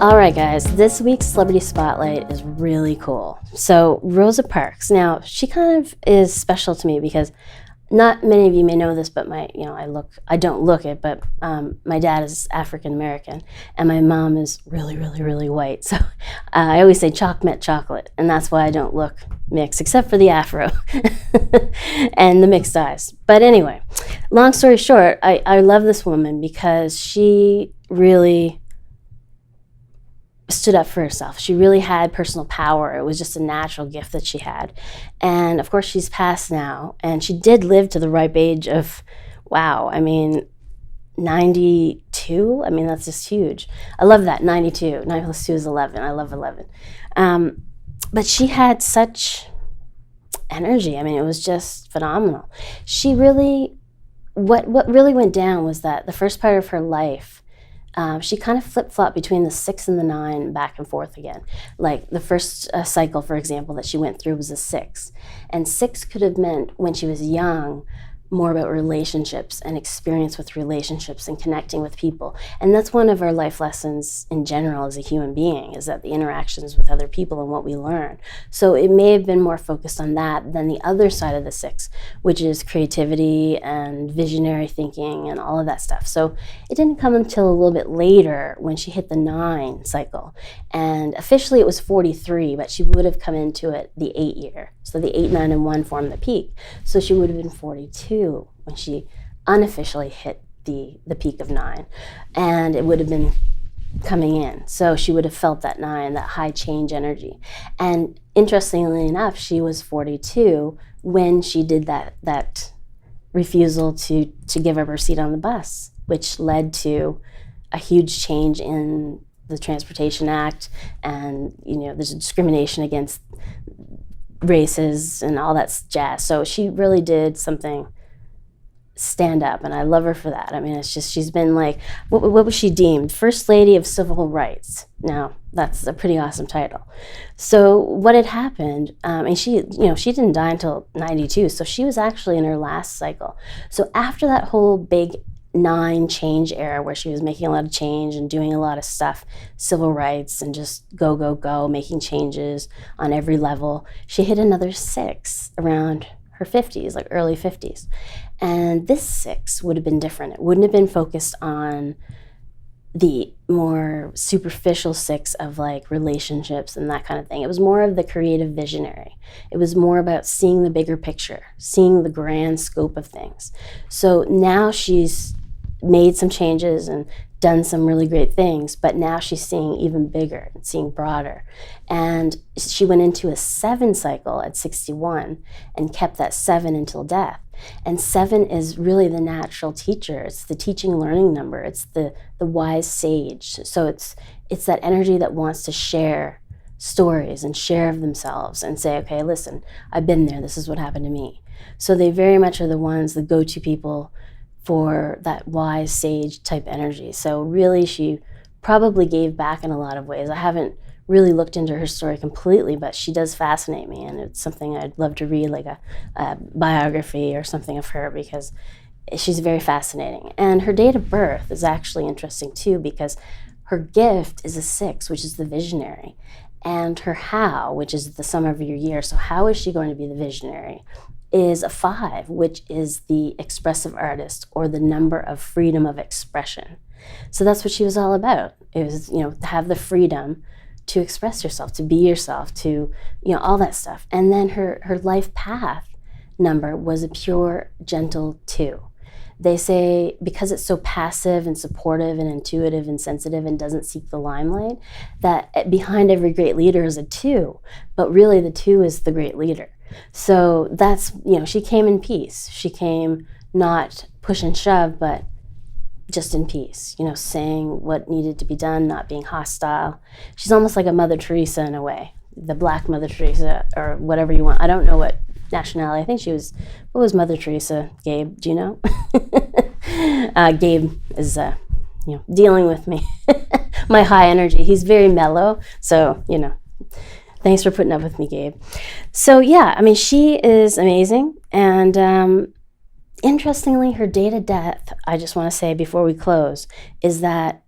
All right, guys, this week's Celebrity Spotlight is really cool. So Rosa Parks, now she kind of is special to me because not many of you may know this, but I don't look it, but my dad is African American and my mom is really, really, really white. So I always say chalk met chocolate, and that's why I don't look mixed, except for the afro and the mixed eyes. But anyway, long story short, I love this woman because she really stood up for herself. She really had personal power. It was just a natural gift that she had. And of course she's passed now, and she did live to the ripe age of, 92. That's just huge. I love that, 92. 9 plus 2 is 11. I love 11. But she had such energy. It was just phenomenal. She really, what really went down was that the first part of her life, she kind of flip-flopped between the 6 and the 9, back and forth again. Like the first cycle, for example, that she went through was a 6. And 6 could have meant, when she was young, more about relationships and experience with relationships and connecting with people. And that's one of our life lessons in general as a human being, is that the interactions with other people and what we learn. So it may have been more focused on that than the other side of the 6, which is creativity and visionary thinking and all of that stuff. So it didn't come until a little bit later when she hit the 9 cycle. And officially it was 43, but she would have come into it the 8 year. So the 8, 9, and 1 formed the peak. So she would have been 42 when she unofficially hit the peak of 9. And it would have been coming in. So she would have felt that 9, that high change energy. And interestingly enough, she was 42 when she did that refusal to give up her seat on the bus, which led to a huge change in the Transportation Act, and there's a discrimination against races and all that jazz. So she really did something stand up, and I love her for that. It's just, she's been like, what was she deemed? First Lady of Civil Rights. Now, that's a pretty awesome title. So what had happened, and she didn't die until 92, so she was actually in her last cycle. So after that whole big 9 change era where she was making a lot of change and doing a lot of stuff, civil rights and just go, making changes on every level, she hit another 6 around her 50s, like early 50s. And this 6 would have been different. It wouldn't have been focused on the more superficial 6 of like relationships and that kind of thing. It was more of the creative visionary. It was more about seeing the bigger picture, seeing the grand scope of things. So now she's made some changes and done some really great things, but now she's seeing even bigger and seeing broader. And she went into a 7 cycle at 61 and kept that 7 until death. And 7 is really the natural teacher. It's the teaching learning number. It's the wise sage. So it's that energy that wants to share stories and share of themselves and say, okay, listen, I've been there. This is what happened to me. So they very much are the ones, the go-to people for that wise sage type energy. So really she probably gave back in a lot of ways. I haven't really looked into her story completely, but she does fascinate me, and it's something I'd love to read, like a biography or something of her, because she's very fascinating. And her date of birth is actually interesting too, because her gift is a 6, which is the visionary, and her how, which is the sum of your year. So how is she going to be the visionary? Is a 5, which is the expressive artist, or the number of freedom of expression. So that's what she was all about. It was, to have the freedom to express yourself, to be yourself, to, all that stuff. And then her life path number was a pure, gentle 2. They say because it's so passive and supportive and intuitive and sensitive and doesn't seek the limelight, that behind every great leader is a 2, but really the 2 is the great leader. So that's, she came in peace. She came not push and shove, but just in peace, saying what needed to be done, not being hostile. She's almost like a Mother Teresa in a way, the Black Mother Teresa, or whatever you want. I don't know what nationality. I think she was, what was Mother Teresa? Gabe, do you know? Gabe is, dealing with me, my high energy. He's very mellow, so thanks for putting up with me, Gabe. So yeah, I mean, she is amazing, and interestingly, her date of death, I just want to say before we close, is that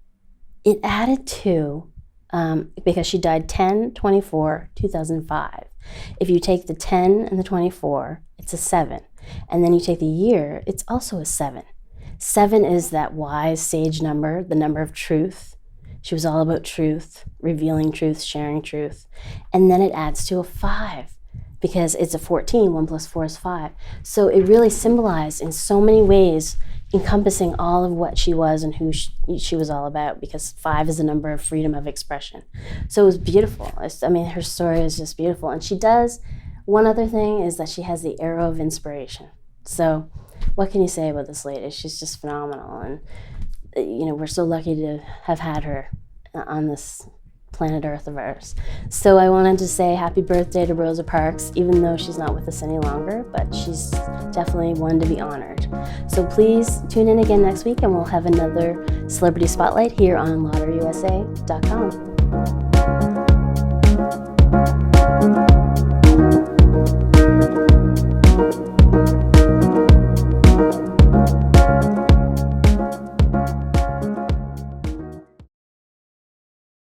it added to, because she died 10/24/2005. If you take the 10 and the 24, it's a 7. And then you take the year, it's also a 7. 7 is that wise sage number, the number of truth. She was all about truth, revealing truth, sharing truth. And then it adds to a 5 because it's a 14. 1 + 4 is 5. So it really symbolized in so many ways, encompassing all of what she was and who she was all about, because 5 is a number of freedom of expression. So it was beautiful. I mean, her story is just beautiful. And she does, one other thing is that she has the arrow of inspiration. So what can you say about this lady? She's just phenomenal. And, we're so lucky to have had her on this planet Earth of ours. So I wanted to say happy birthday to Rosa Parks, even though she's not with us any longer, but she's definitely one to be honored. So please tune in again next week, and we'll have another Celebrity Spotlight here on LotteryUSA.com.